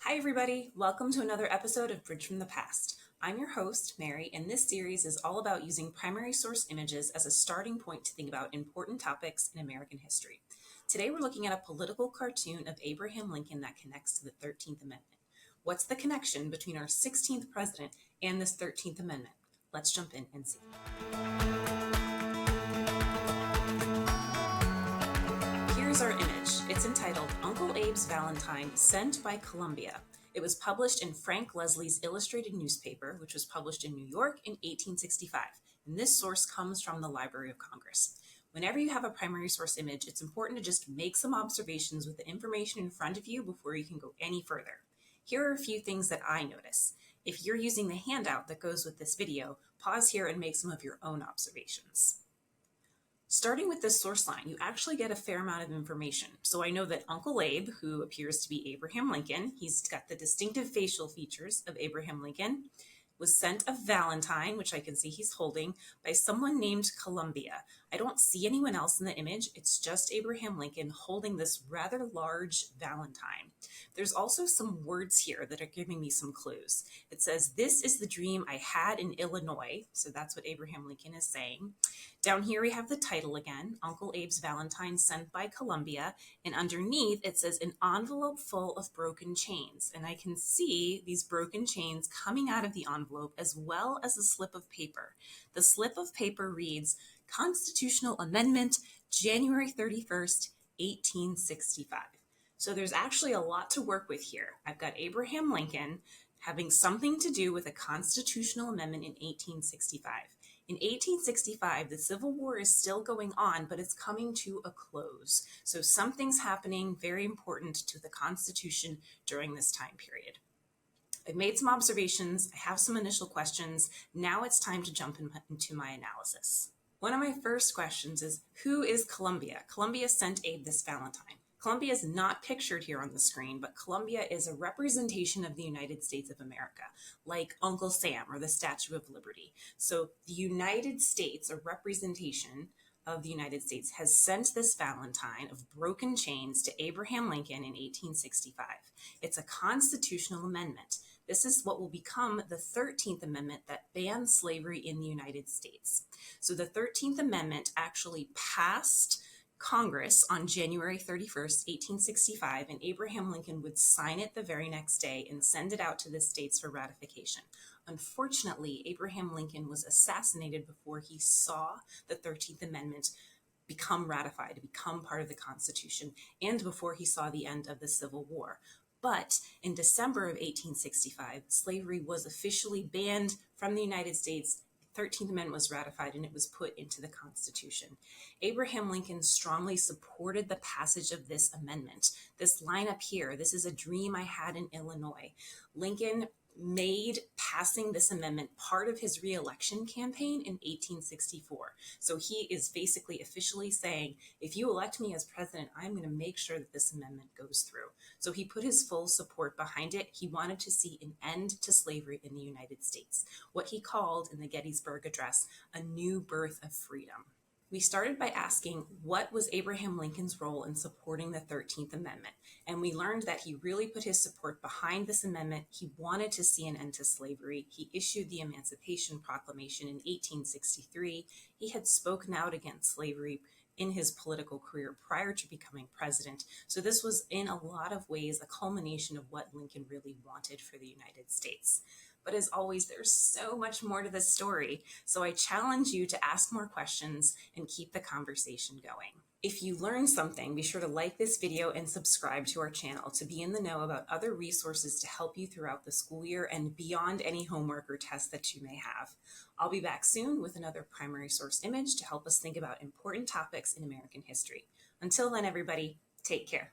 Hi everybody, welcome to another episode of Bridge from the Past. I'm your host, Mary, and this series is all about using primary source images as a starting point to think about important topics in American history. Today we're looking at a political cartoon of Abraham Lincoln that connects to the 13th Amendment. What's the connection between our 16th president and this 13th Amendment? Let's jump in and see. Here's our image. It's entitled Uncle Abe's Valentine, sent by Columbia. It was published in Frank Leslie's Illustrated Newspaper, which was published in New York in 1865. And this source comes from the Library of Congress. Whenever you have a primary source image, it's important to just make some observations with the information in front of you before you can go any further. Here are a few things that I notice. If you're using the handout that goes with this video, pause here and make some of your own observations. Starting with this source line, you actually get a fair amount of information. So I know that Uncle Abe, who appears to be Abraham Lincoln, he's got the distinctive facial features of Abraham Lincoln, was sent a Valentine, which I can see he's holding, by someone named Columbia. I don't see anyone else in the image. It's just Abraham Lincoln holding this rather large Valentine. There's also some words here that are giving me some clues. It says, "This is the dream I had in Illinois." So that's what Abraham Lincoln is saying. Down here we have the title again, Uncle Abe's Valentine, sent by Columbia. And underneath it says, "An envelope full of broken chains." And I can see these broken chains coming out of the envelope as well as a slip of paper. The slip of paper reads, "Constitutional Amendment, January 31st, 1865. So there's actually a lot to work with here. I've got Abraham Lincoln having something to do with a constitutional amendment in 1865. In 1865, the Civil War is still going on, but it's coming to a close. So something's happening very important to the Constitution during this time period. I've made some observations. I have some initial questions. Now it's time to jump into my analysis. One of my first questions is, who is Columbia? Columbia sent Abe this Valentine. Columbia is not pictured here on the screen, but Columbia is a representation of the United States of America, like Uncle Sam or the Statue of Liberty. So the United States, a representation of the United States, has sent this Valentine of broken chains to Abraham Lincoln in 1865. It's a constitutional amendment. This is what will become the 13th Amendment that bans slavery in the United States. So the 13th Amendment actually passed Congress on January 31st, 1865, and Abraham Lincoln would sign it the very next day and send it out to the states for ratification. Unfortunately, Abraham Lincoln was assassinated before he saw the 13th Amendment become ratified, become part of the Constitution, and before he saw the end of the Civil War. But in December of 1865, slavery was officially banned from the United States. The 13th Amendment was ratified and it was put into the Constitution. Abraham Lincoln strongly supported the passage of this amendment. This line up here, "This is a dream I had in Illinois." Lincoln made passing this amendment part of his re-election campaign in 1864. So he is basically officially saying, if you elect me as president, I'm going to make sure that this amendment goes through. So he put his full support behind it. He wanted to see an end to slavery in the United States, what he called in the Gettysburg Address, a new birth of freedom. We started by asking, what was Abraham Lincoln's role in supporting the 13th Amendment? And we learned that he really put his support behind this amendment. He wanted to see an end to slavery. He issued the Emancipation Proclamation in 1863. He had spoken out against slavery in his political career prior to becoming president. So this was in a lot of ways a culmination of what Lincoln really wanted for the United States. But as always, there's so much more to this story. So I challenge you to ask more questions and keep the conversation going. If you learned something, be sure to like this video and subscribe to our channel to be in the know about other resources to help you throughout the school year and beyond any homework or tests that you may have. I'll be back soon with another primary source image to help us think about important topics in American history. Until then, everybody, take care.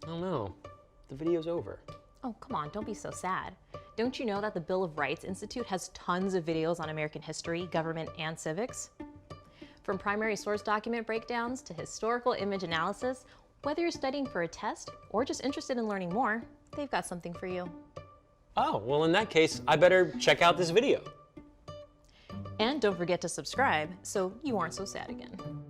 Oh no, the video's over. Oh, come on, don't be so sad. Don't you know that the Bill of Rights Institute has tons of videos on American history, government, and civics? From primary source document breakdowns to historical image analysis, whether you're studying for a test or just interested in learning more, they've got something for you. Oh, well in that case, I better check out this video. And don't forget to subscribe so you aren't so sad again.